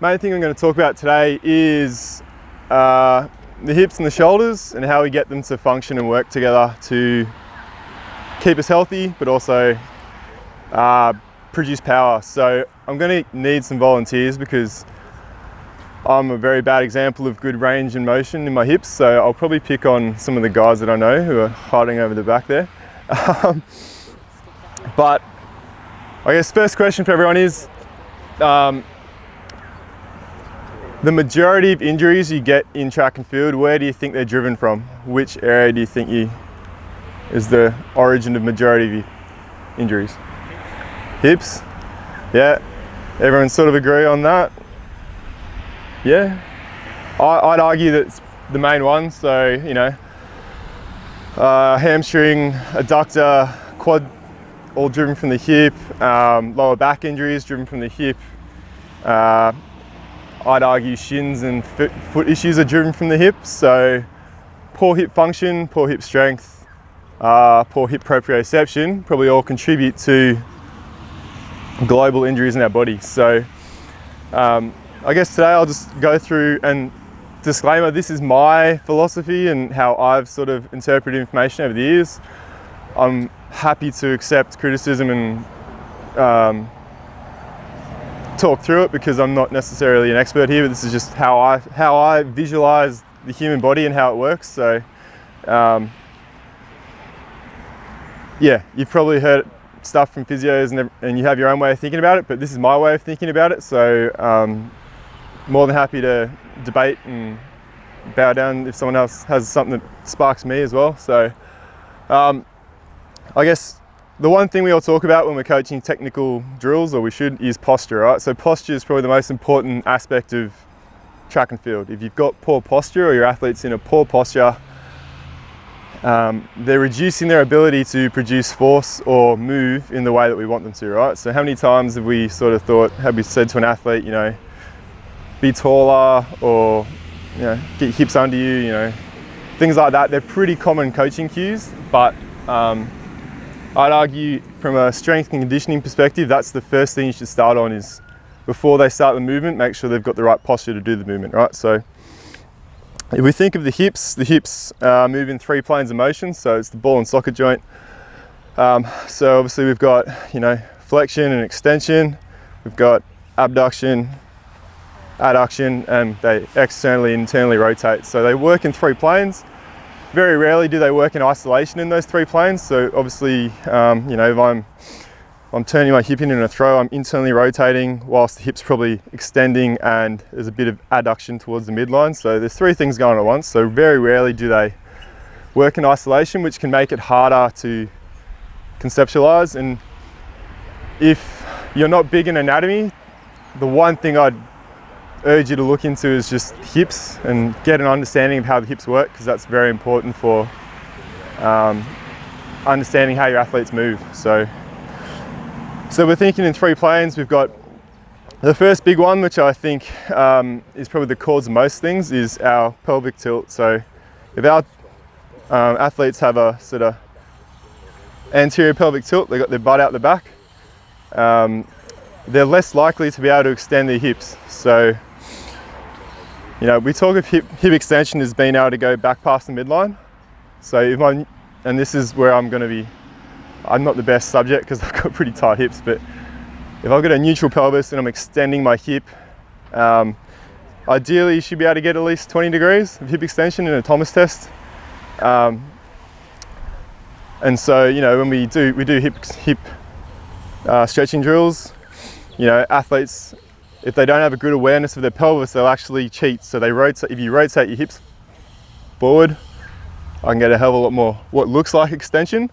Main thing I'm going to talk about today is the hips and the shoulders and how we get them to function and work together to keep us healthy, but also produce power. So I'm going to need some volunteers because I'm a very bad example of good range and motion in my hips. So I'll probably pick on some of the guys that I know who are hiding over the back there. But I guess first question for everyone is, the majority of injuries you get in track and field, where do you think they're driven from? Which area do you think is the origin of majority of your injuries? Hips? Yeah, everyone sort of agree on that? Yeah, I'd argue that it's the main ones. So, you know, hamstring, adductor, quad, all driven from the hip, lower back injuries driven from the hip. I'd argue shins and foot issues are driven from the hips. So poor hip function, poor hip strength, poor hip proprioception probably all contribute to global injuries in our body. So I guess today I'll just go through, and disclaimer, this is my philosophy and how I've sort of interpreted information over the years. I'm happy to accept criticism and talk through it because I'm not necessarily an expert here, but this is just how I visualize the human body and how it works. So yeah, you've probably heard stuff from physios and you have your own way of thinking about it, but this is my way of thinking about it. So more than happy to debate and bow down if someone else has something that sparks me as well. So I guess the one thing we all talk about when we're coaching technical drills, or we should, is posture, right? So posture is probably the most important aspect of track and field. If you've got poor posture or your athlete's in a poor posture, they're reducing their ability to produce force or move in the way that we want them to, right? So how many times have we sort of have we said to an athlete, you know, be taller, or, you know, get your hips under you, you know, things like that. They're pretty common coaching cues, but I'd argue from a strength and conditioning perspective, that's the first thing you should start on, is before they start the movement, make sure they've got the right posture to do the movement, right? So if we think of the hips move in 3 planes of motion. So it's the ball and socket joint. So obviously we've got, you know, flexion and extension, we've got abduction, adduction, and they externally and internally rotate. So they work in 3 planes. Very rarely do they work in isolation in those 3 planes. So obviously, you know, if I'm turning my hip in a throw, I'm internally rotating whilst the hip's probably extending and there's a bit of adduction towards the midline. So there's 3 things going on at once. So very rarely do they work in isolation, which can make it harder to conceptualize. And if you're not big in anatomy, the one thing I'd urge you to look into is just hips and get an understanding of how the hips work, because that's very important for understanding how your athletes move. So we're thinking in 3 planes. We've got the first big one, which I think is probably the cause of most things, is our pelvic tilt. So if our athletes have a sort of anterior pelvic tilt, they've got their butt out the back, they're less likely to be able to extend their hips. So, you know, we talk of hip extension as being able to go back past the midline. So and this is where I'm not the best subject because I've got pretty tight hips, but if I've got a neutral pelvis and I'm extending my hip, ideally you should be able to get at least 20 degrees of hip extension in a Thomas test. And so, you know, when we do hip stretching drills, you know, athletes, if they don't have a good awareness of their pelvis, they'll actually cheat. So they rotate. If you rotate your hips forward, I can get a hell of a lot more what looks like extension.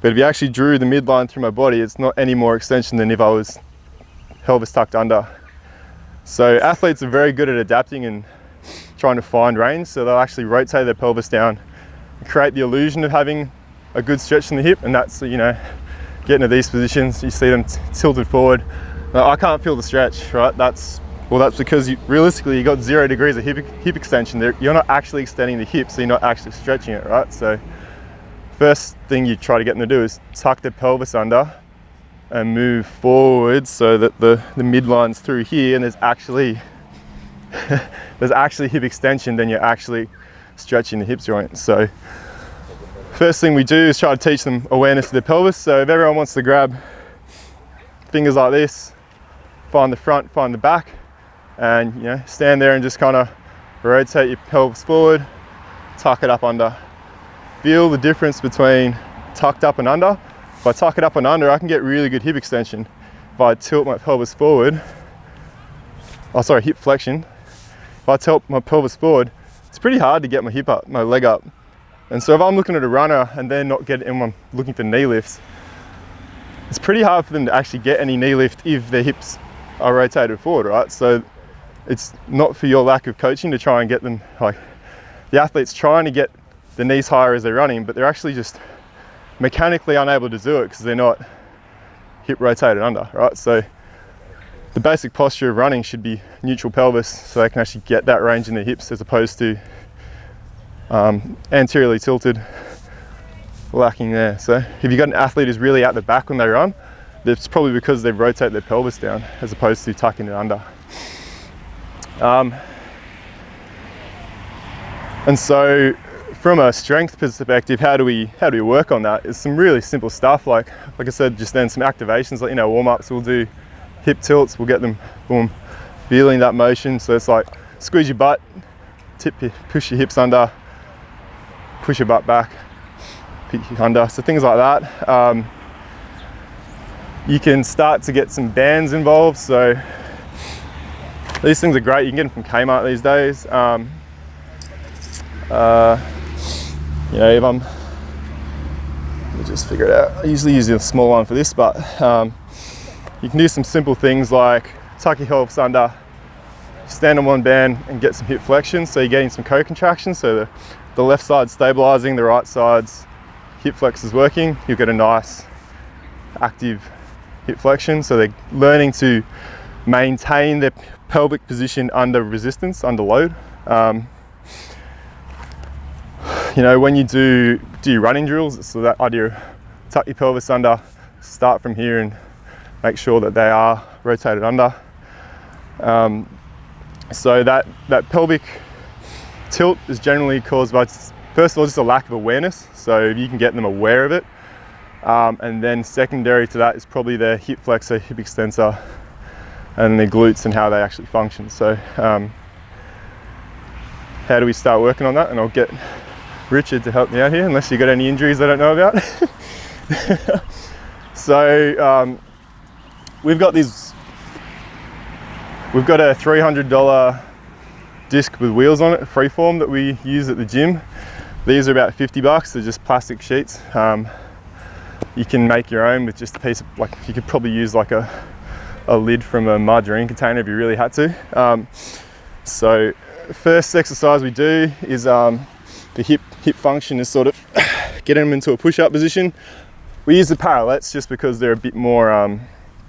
But if you actually drew the midline through my body, it's not any more extension than if I was pelvis tucked under. So athletes are very good at adapting and trying to find range. So they'll actually rotate their pelvis down, create the illusion of having a good stretch in the hip, and that's, you know, getting to these positions, you see them tilted forward. I can't feel the stretch, right? That's because realistically you got 0 degrees of hip extension. You're not actually extending the hip, so you're not actually stretching it, right? So first thing you try to get them to do is tuck their pelvis under and move forward so that the midline's through here and there's actually there's actually hip extension, then you're actually stretching the hip joint. So first thing we do is try to teach them awareness of their pelvis. So if everyone wants to grab fingers like this, find the front, find the back, and you know, stand there and just kind of rotate your pelvis forward, tuck it up under. Feel the difference between tucked up and under. If I tuck it up and under, I can get really good hip extension. If I tilt my pelvis forward, hip flexion. If I tilt my pelvis forward, it's pretty hard to get my hip up, my leg up. And so if I'm looking at a runner and they're not getting, and I'm looking for knee lifts, it's pretty hard for them to actually get any knee lift if their hips are rotated forward, right? So it's not for your lack of coaching to try and get them, like the athlete's trying to get the knees higher as they're running, but they're actually just mechanically unable to do it because they're not hip rotated under, right? So the basic posture of running should be neutral pelvis, so they can actually get that range in their hips as opposed to anteriorly tilted, lacking there. So if you've got an athlete who's really at the back when they run, it's probably because they've rotated their pelvis down as opposed to tucking it under. And so from a strength perspective, how do we work on that? It's some really simple stuff, like I said just then, some activations, like, you know, warm-ups. We'll do hip tilts, we'll get them, boom, feeling that motion. So it's like squeeze your butt, push your hips under, push your butt back, pick your under, so things like that. You can start to get some bands involved, so these things are great. You can get them from Kmart these days. You know, let me just figure it out. I usually use a small one for this, but you can do some simple things like tuck your pelvis under, stand on one band and get some hip flexion. So you're getting some co-contraction, so the left side's stabilizing, the right side's hip flex is working. You'll get a nice active hip flexion. So they're learning to maintain their pelvic position under resistance, under load. You know, when you do your running drills, so that idea of tuck your pelvis under, start from here and make sure that they are rotated under. So that pelvic tilt is generally caused by, first of all, just a lack of awareness. So if you can get them aware of it, and then secondary to that is probably their hip flexor, hip extensor, and their glutes and how they actually function. So how do we start working on that? And I'll get Richard to help me out here, unless you got any injuries I don't know about. So we've got a $300 disc with wheels on it, freeform, that we use at the gym. These are about $50. They're just plastic sheets. You can make your own with just a piece of, like, you could probably use like a lid from a margarine container if you really had to. So first exercise we do is the hip function is sort of getting them into a push-up position. We use the parallettes just because they're a bit more,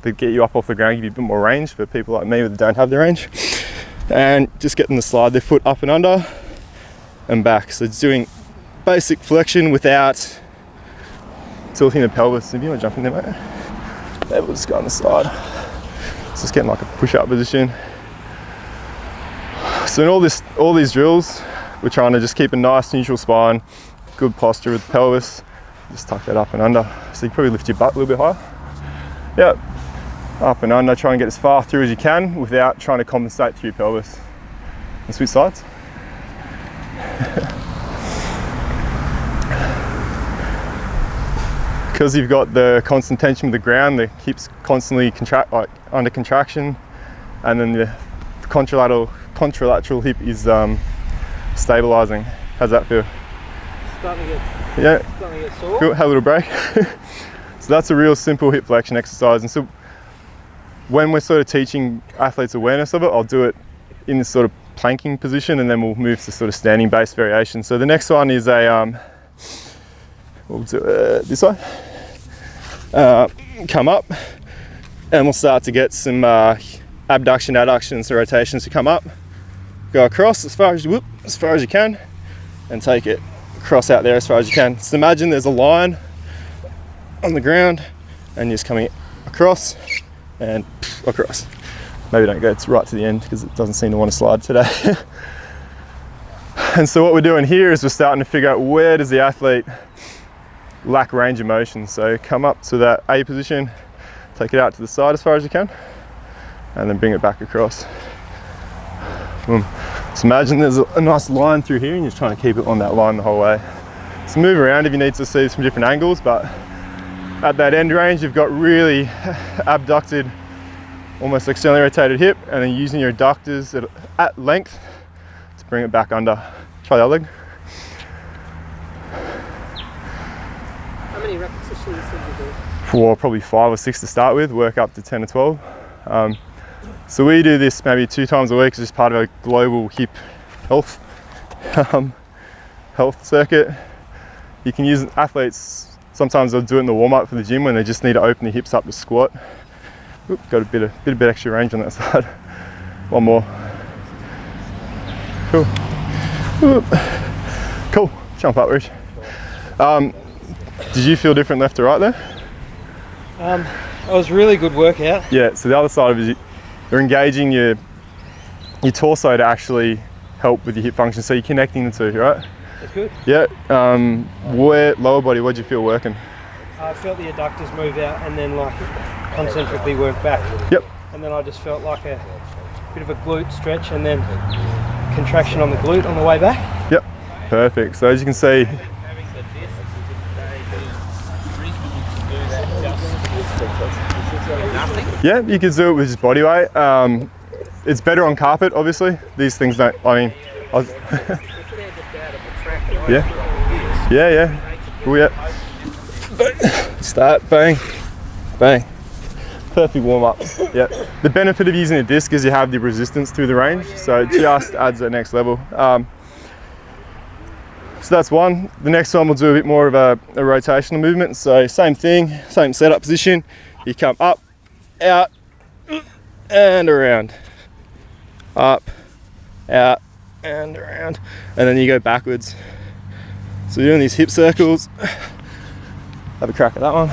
they get you up off the ground, give you a bit more range for people like me that don't have the range. And just get them to slide their foot up and under and back. So it's doing basic flexion without tilting the pelvis. If you want to jump in there, mate, there, we'll just go on the side. So just getting like a push-up position. So in all these drills, we're trying to just keep a nice neutral spine, good posture with the pelvis. Just tuck that up and under. So you probably lift your butt a little bit higher. Yep, up and under. Try and get as far through as you can without trying to compensate through your pelvis. And switch sides. Because you've got the constant tension with the ground, the hips constantly under contraction, and then the contralateral hip is stabilizing. How's that feel? Starting to get sore. Cool. Have a little break. So that's a real simple hip flexion exercise. And so when we're sort of teaching athletes awareness of it, I'll do it in this sort of planking position, and then we'll move to sort of standing base variation. So the next one is we'll do this way. Come up, and we'll start to get some abduction, adduction, so rotations to come up, go across as far as you can, and take it across out there as far as you can. So imagine there's a line on the ground, and you're just coming across and across. Maybe don't go right to the end because it doesn't seem to want to slide today. And so what we're doing here is we're starting to figure out where does the athlete lack range of motion. So come up to that A position, take it out to the side as far as you can, and then bring it back across. Boom. So imagine there's a nice line through here and you're just trying to keep it on that line the whole way. So move around if you need to see this from different angles, but at that end range you've got really abducted, almost externally rotated hip, and then using your adductors at length to bring it back under. Try the other leg. How many repetitions did you do? For probably 5 or 6 to start with, work up to 10 or 12. So we do this maybe 2 times a week. It's just part of a global hip health circuit. You can use athletes, sometimes they'll do it in the warm-up for the gym when they just need to open the hips up to squat. Oop, got a bit extra range on that side. One more. Cool. Oop. Cool. Jump up, Rich. Did you feel different left to right there? It was a really good workout. Yeah, so the other side of it is you're engaging your torso to actually help with your hip function, so you're connecting the two, right? That's good. Yeah. Where lower body, what did you feel working? I felt the adductors move out and then like concentrically work back. Yep. And then I just felt like a bit of a glute stretch and then contraction on the glute on the way back. Yep. Perfect. So as you can see, yeah, you can do it with just body weight. It's better on carpet, obviously. These things don't, I mean, yeah. Oh yeah. Start, bang, bang. Perfect warm up. Yeah. The benefit of using a disc is you have the resistance through the range, so it just adds that next level. So that's one. The next one we'll do a bit more of a rotational movement. So same thing, same setup position. You come up, out, and around. Up, out, and around. And then you go backwards. So you're doing these hip circles. Have a crack at that one.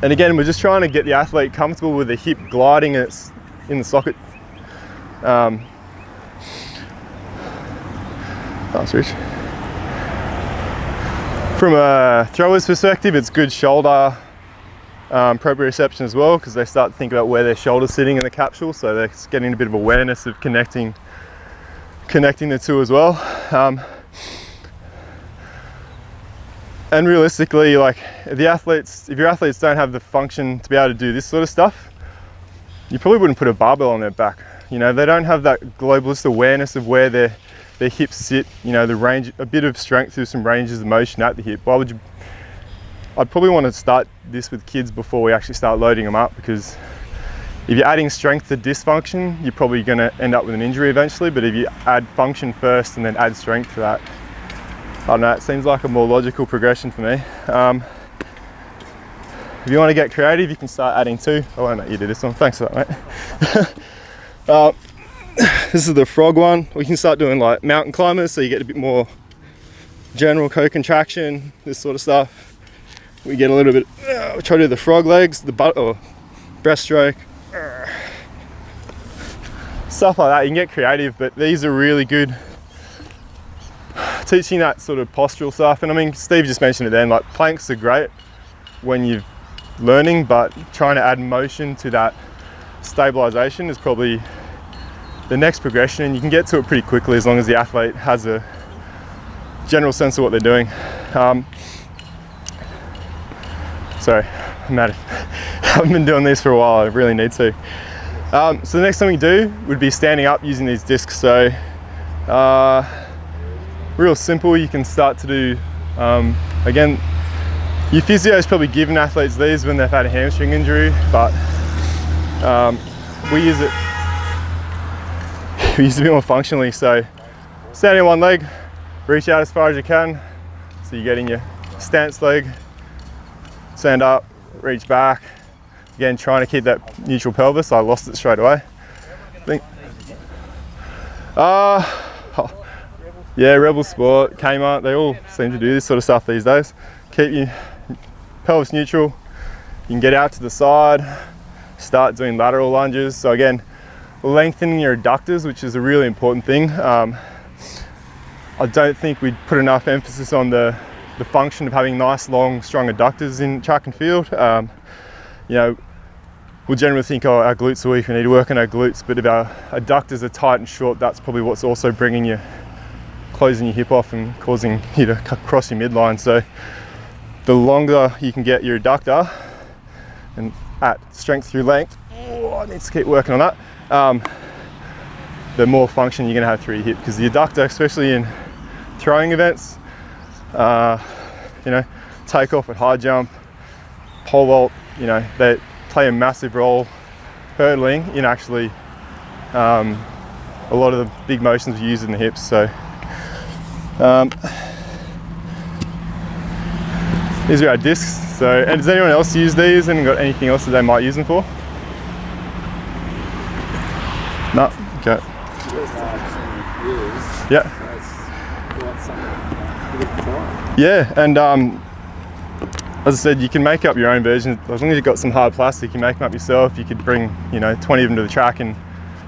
And again, we're just trying to get the athlete comfortable with the hip gliding in the socket. Nice, Rich. From a thrower's perspective, it's good shoulder proprioception as well, because they start to think about where their shoulder's sitting in the capsule, so they're getting a bit of awareness of connecting the two as well. And realistically, like if your athletes don't have the function to be able to do this sort of stuff, you probably wouldn't put a barbell on their back. You know, they don't have that globalist awareness of where their hips sit, you know, the range, a bit of strength through some ranges of motion at the hip. I'd probably want to start this with kids before we actually start loading them up, because if you're adding strength to dysfunction, you're probably going to end up with an injury eventually. But if you add function first and then add strength to that, I don't know, it seems like a more logical progression for me. If you want to get creative, you can start adding 2. I won't let you do this one. Thanks for that, mate. This is the frog one. We can start doing like mountain climbers, so you get a bit more general co-contraction, this sort of stuff. We get a little bit, we try to do the frog legs, the butt or breaststroke, stuff like that. You can get creative, but these are really good teaching that sort of postural stuff. And I mean, Steve just mentioned it then, like planks are great when you're learning, but trying to add motion to that stabilization is probably the next progression, and you can get to it pretty quickly as long as the athlete has a general sense of what they're doing. Sorry, I'm at it. I haven't been doing these for a while, I really need to. So the next thing we do would be standing up using these discs. So real simple, you can start to do, again, your physio is probably given athletes these when they've had a hamstring injury, but we use it a bit more functionally. So standing on one leg, reach out as far as you can. So you get in your stance leg, stand up, reach back. Again, trying to keep that neutral pelvis. I lost it straight away. Yeah, Rebel Sport, Kmart, they all seem to do this sort of stuff these days. Keep your pelvis neutral. You can get out to the side, start doing lateral lunges. So again, lengthening your adductors, which is a really important thing. I don't think we put enough emphasis on the function of having nice, long, strong adductors in track and field. You know, we'll generally think, oh, our glutes are weak, we need to work on our glutes, but if our adductors are tight and short, that's probably what's also closing your hip off and causing you to cross your midline. So the longer you can get your adductor and at strength through length, I need to keep working on that, the more function you're going to have through your hip, because the adductor, especially in throwing events, you know, take off at high jump, pole vault, you know, they play a massive role hurdling in actually a lot of the big motions we use in the hips. So these are our discs. So, and does anyone else use these and got anything else that they might use them for? No? Okay. Yeah. Yeah, and as I said, you can make up your own version. As long as you've got some hard plastic, you make them up yourself. You could bring, you know, 20 of them to the track and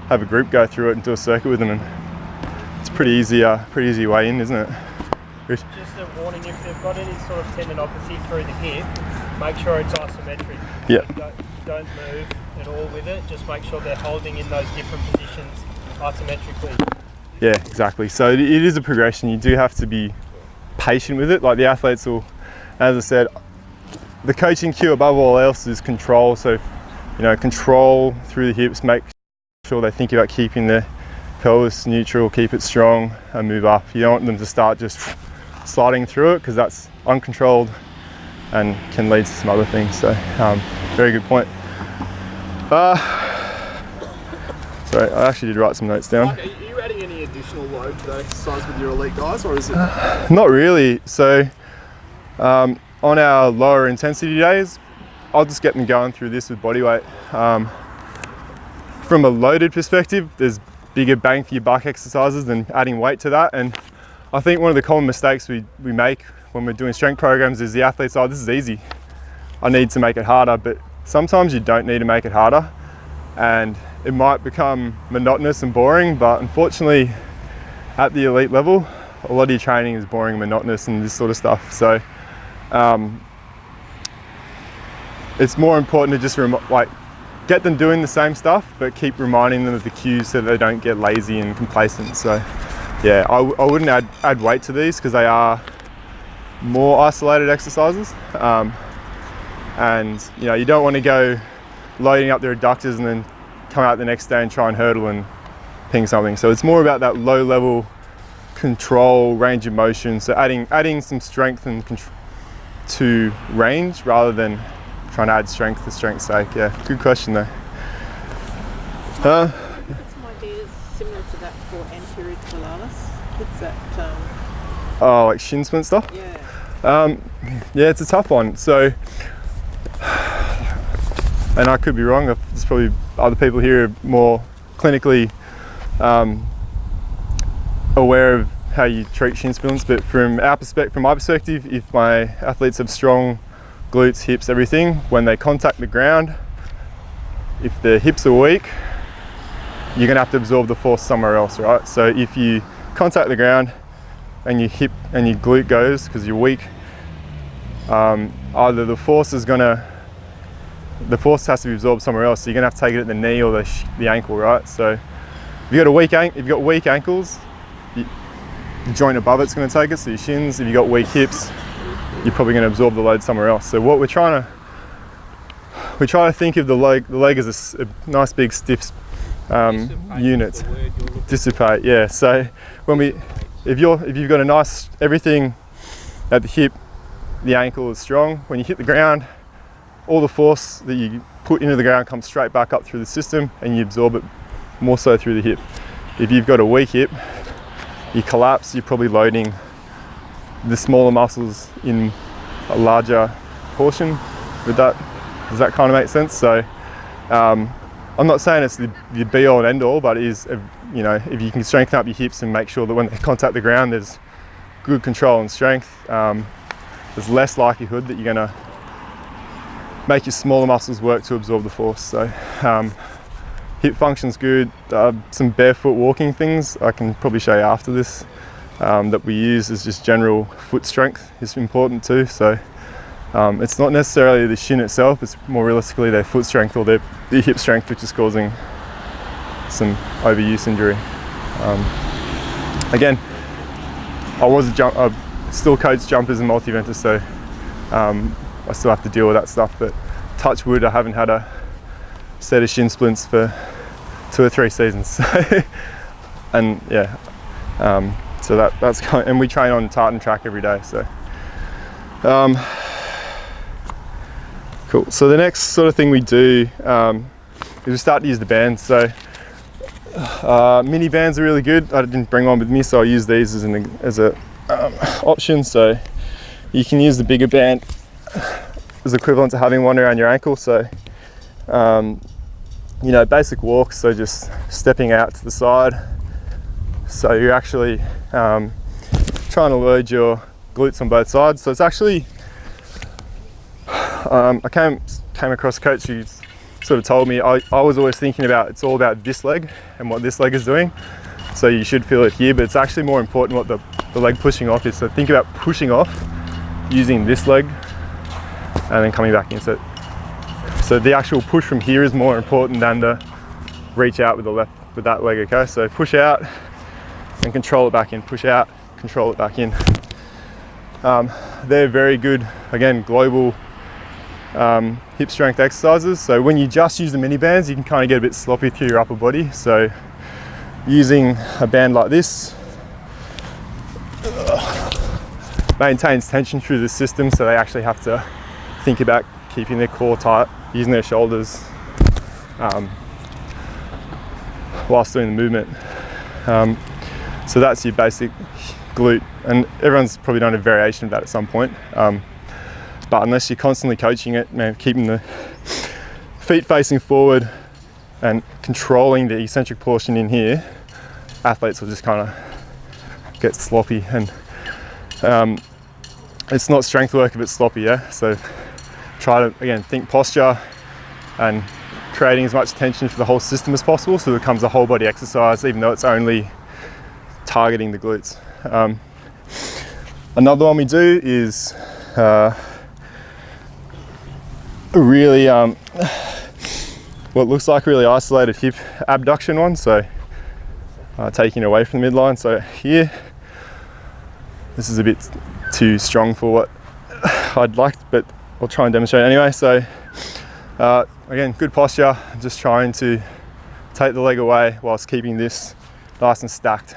have a group go through it and do a circuit with them, and it's pretty easy way in, isn't it? Rich? Just a warning, if they've got any sort of tendinopathy through the hip, make sure it's isometric. Yeah. Don't move at all with it, just make sure they're holding in those different positions isometrically. Yeah, exactly. So it is a progression. You do have to be patient with it. Like the athletes will, as I said, the coaching cue above all else is control. So, you know, control through the hips, make sure they think about keeping the pelvis neutral, keep it strong and move up. You don't want them to start just sliding through it, because that's uncontrolled and can lead to some other things. So very good point. Sorry, I actually did write some notes down. Are you adding any additional load to that exercise with your elite guys, or is it? Not really. So on our lower intensity days, I'll just get them going through this with body weight. From a loaded perspective, there's bigger bang for your buck exercises than adding weight to that. And I think one of the common mistakes we make when we're doing strength programs is the athletes, oh, this is easy, I need to make it harder. But sometimes you don't need to make it harder, and it might become monotonous and boring, but unfortunately at the elite level, a lot of your training is boring and monotonous and this sort of stuff. So it's more important to just get them doing the same stuff, but keep reminding them of the cues so they don't get lazy and complacent. So yeah, I wouldn't add weight to these, because they are more isolated exercises. And you know, you don't want to go loading up their adductors and then come out the next day and try and hurdle and ping something. So it's more about that low level control, range of motion. So adding some strength and to range rather than trying to add strength for strength's sake. Yeah, good question though. Some ideas similar to that for anterior talaris. What's that? Oh, like shin splint stuff? Yeah. Yeah, it's a tough one. So, and I could be wrong, there's probably other people here who are more clinically aware of how you treat shin splints, but from my perspective, if my athletes have strong glutes, hips, everything, when they contact the ground, if the hips are weak, you're gonna have to absorb the force somewhere else, right? So if you contact the ground and your hip and your glute goes because you're weak, either the force has to be absorbed somewhere else, so you're gonna have to take it at the knee or the ankle, right? So if you've got weak ankles, the joint above it's going to take it, so your shins. If you've got weak hips, you're probably going to absorb the load somewhere else. So what we try to think of the leg as a nice big stiff unit. Dissipate, yeah. So if you've got a nice everything at the hip, the ankle is strong. When you hit the ground, all the force that you put into the ground comes straight back up through the system, and you absorb it more so through the hip. If you've got a weak hip, you collapse, you're probably loading the smaller muscles in a larger portion. Does that kind of make sense? So I'm not saying it's the be all and end all, but it is, you know, if you can strengthen up your hips and make sure that when they contact the ground there's good control and strength, there's less likelihood that you're gonna make your smaller muscles work to absorb the force. So hip function's good. Some barefoot walking things I can probably show you after this that we use as just general foot strength is important too. So it's not necessarily the shin itself, it's more realistically their foot strength or their hip strength which is causing some overuse injury. Again, I still coach jumpers and multi-eventers, so I still have to deal with that stuff, but touch wood, I haven't had a set of shin splints for 2 or 3 seasons. And yeah, so that's kind of, and we train on tartan track every day, so cool. So the next sort of thing we do is we start to use the bands. So mini bands are really good. I didn't bring one with me, so I use these as a option. So you can use the bigger band as equivalent to having one around your ankle. So you know, basic walks, so just stepping out to the side. So you're actually trying to load your glutes on both sides. So it's actually, I came across a coach who sort of told me, I was always thinking about it's all about this leg and what this leg is doing. So you should feel it here, but it's actually more important what the leg pushing off is. So think about pushing off using this leg and then coming back in. So the actual push from here is more important than the reach out with that leg, okay? So push out and control it back in, push out, control it back in. They're very good, again, global hip strength exercises. So when you just use the mini bands, you can kind of get a bit sloppy through your upper body. So using a band like this maintains tension through the system, so they actually have to think about keeping their core tight, using their shoulders whilst doing the movement. So that's your basic glute, and everyone's probably done a variation of that at some point. But unless you're constantly coaching it, man, keeping the feet facing forward and controlling the eccentric portion in here, athletes will just kind of get sloppy, and it's not strength work if it's sloppy, yeah? So try to, again, think posture and creating as much tension for the whole system as possible, so it becomes a whole body exercise, even though it's only targeting the glutes. Another one we do is really what looks like a really isolated hip abduction one, so taking away from the midline. So here, this is a bit too strong for what I'd like, but I'll try and demonstrate anyway. So again, good posture, just trying to take the leg away whilst keeping this nice and stacked.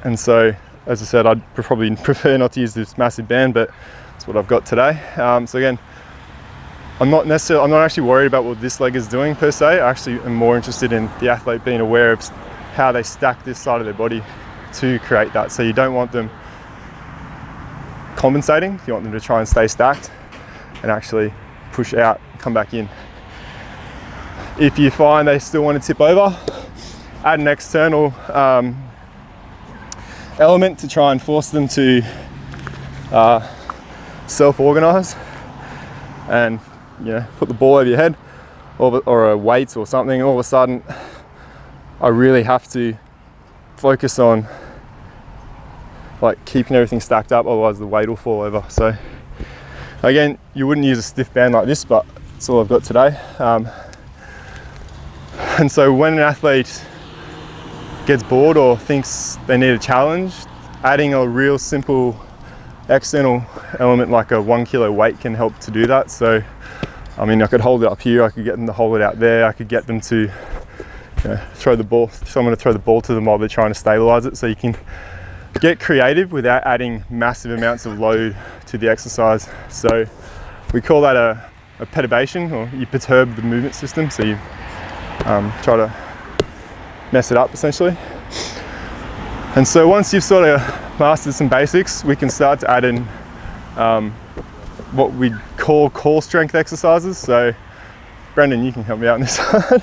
And so, as I said, I'd probably prefer not to use this massive band, but that's what I've got today. So again, I'm not actually worried about what this leg is doing per se. I actually am more interested in the athlete being aware of how they stack this side of their body to create that. So you don't want them compensating, you want them to try and stay stacked and actually push out and come back in. If you find they still want to tip over, add an external element to try and force them to self-organize, and put the ball over your head or a weight or something. All of a sudden I really have to focus on like keeping everything stacked up, otherwise the weight will fall over. So again, you wouldn't use a stiff band like this, but that's all I've got today. And so when an athlete gets bored or thinks they need a challenge, adding a real simple external element like a 1 kilo weight can help to do that. So I mean, I could hold it up here, I could get them to hold it out there, I could get them to throw the ball, someone to throw the ball to them while they're trying to stabilize it. So you can get creative without adding massive amounts of load to the exercise. So we call that a perturbation, or you perturb the movement system. So you try to mess it up essentially. And so once you've sort of mastered some basics, we can start to add in what we call core strength exercises. So Brendan, you can help me out on this one.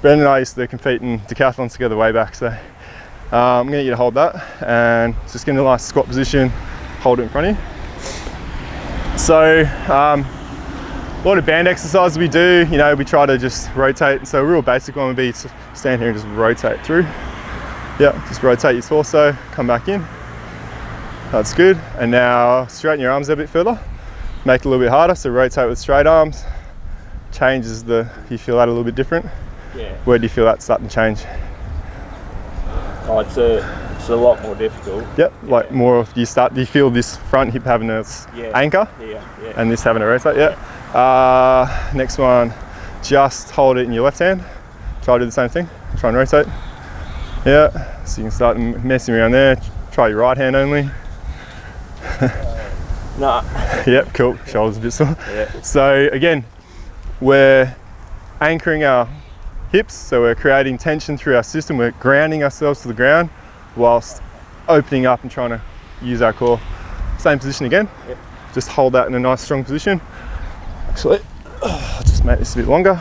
Brendan and I used to compete in decathlons together way back. So I'm gonna get you to hold that, and just get in a nice squat position, hold it in front of you. So a lot of band exercises we do, you know, we try to just rotate. So a real basic one would be to stand here and just rotate through. Yeah, just rotate your torso, come back in. That's good. And now straighten your arms a bit further. Make it a little bit harder, so rotate with straight arms. Changes you feel that a little bit different? Yeah. Where do you feel that starting to change? Oh, it's a lot more difficult. Yep, like more of, do you feel this front hip having an anchor? Yeah. And this having a rotate, yeah. Next one, just hold it in your left hand. Try to do the same thing, try and rotate. Yeah, so you can start messing around there. Try your right hand only. Nah. Yep, cool, shoulders a bit sore. Yeah. So again, we're anchoring our hips, so we're creating tension through our system. We're grounding ourselves to the ground whilst opening up and trying to use our core. Same position again. Yep. Just hold that in a nice strong position. Actually, I'll just make this a bit longer.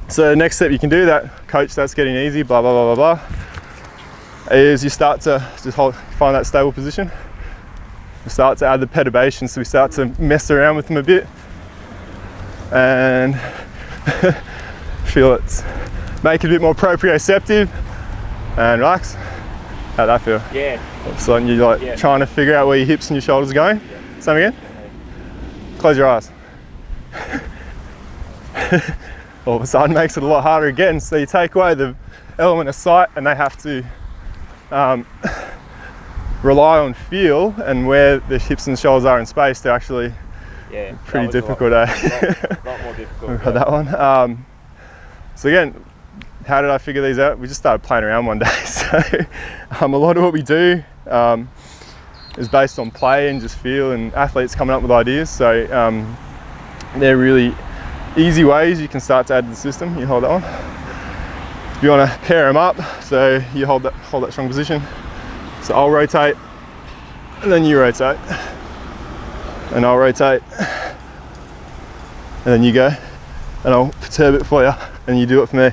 So next step you can do that, coach, that's getting easy, blah, blah, blah, blah, blah, is you start to just find that stable position. We start to add the perturbation, so we start to mess around with them a bit and feel it, make it a bit more proprioceptive and relax. How'd that feel? Yeah. So you're like trying to figure out where your hips and your shoulders are going. Yeah. Same again? Close your eyes. All of a sudden makes it a lot harder again. So you take away the element of sight and they have to rely on feel and where the hips and shoulders are in space. They're actually pretty difficult. A lot more difficult. Yeah. That one. So again, how did I figure these out? We just started playing around one day. So a lot of what we do is based on play and just feel, and athletes coming up with ideas. So they're really easy ways you can start to add to the system. You hold that one. If you want to pair them up, so you hold that strong position. So I'll rotate, and then you rotate, and I'll rotate, and then you go, and I'll perturb it for you, and you do it for me.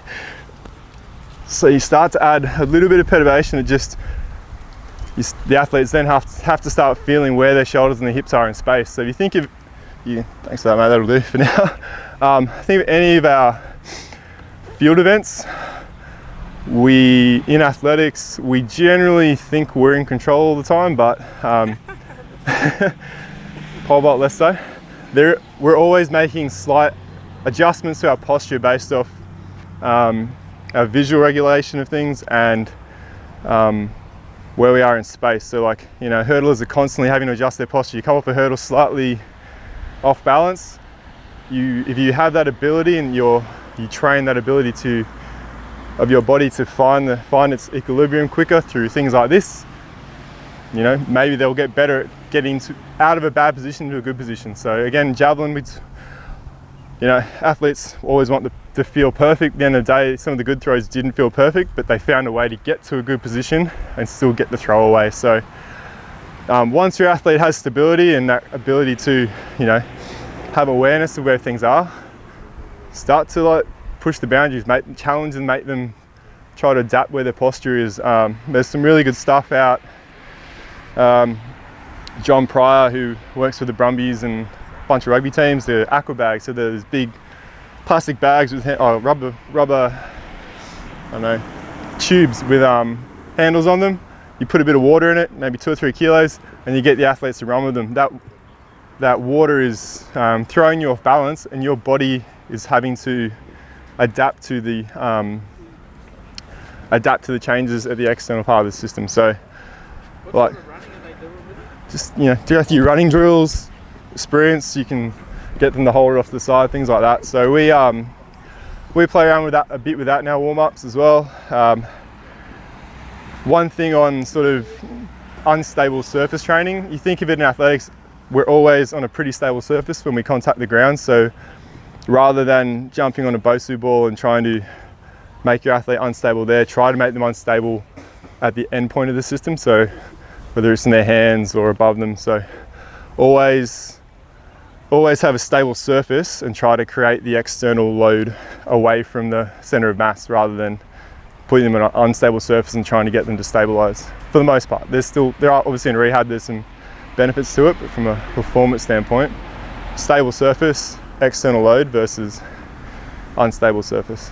So you start to add a little bit of perturbation. The athletes then have to start feeling where their shoulders and their hips are in space. So if you think of, thanks for that, mate, that'll do for now. Think of any of our field events. In athletics, we generally think we're in control all the time, but pole vault less so. We're always making slight adjustments to our posture based off our visual regulation of things and where we are in space. So like, hurdlers are constantly having to adjust their posture. You come off a hurdle slightly off balance, if you have that ability and you train that ability of your body to find its equilibrium quicker through things like this, maybe they'll get better at getting out of a bad position to a good position. So again, javelin, athletes always want to feel perfect. At the end of the day, some of the good throws didn't feel perfect, but they found a way to get to a good position and still get the throw away. So once your athlete has stability and that ability to, have awareness of where things are, start to push the boundaries, challenge and make them try to adapt where their posture is. There's some really good stuff out. John Pryor, who works with the Brumbies and a bunch of rugby teams, the aqua bags, so there's big plastic bags with rubber, I don't know, tubes with handles on them. You put a bit of water in it, maybe 2 or 3 kilos, and you get the athletes to run with them. That water is throwing you off balance, and your body is having to adapt to the changes at the external part of the system. So, what sort of running are they doing with it? Just your running drills, sprints. You can get them to hold it off the side, things like that. So we play around with that a bit with that in our warm-ups as well. One thing on sort of unstable surface training, you think of it in athletics, we're always on a pretty stable surface when we contact the ground. So rather than jumping on a BOSU ball and trying to make your athlete unstable there, try to make them unstable at the end point of the system. So whether it's in their hands or above them. So always have a stable surface and try to create the external load away from the center of mass rather than putting them on an unstable surface and trying to get them to stabilize. For the most part, there are obviously in rehab, there's some benefits to it, but from a performance standpoint, stable surface, external load versus unstable surface.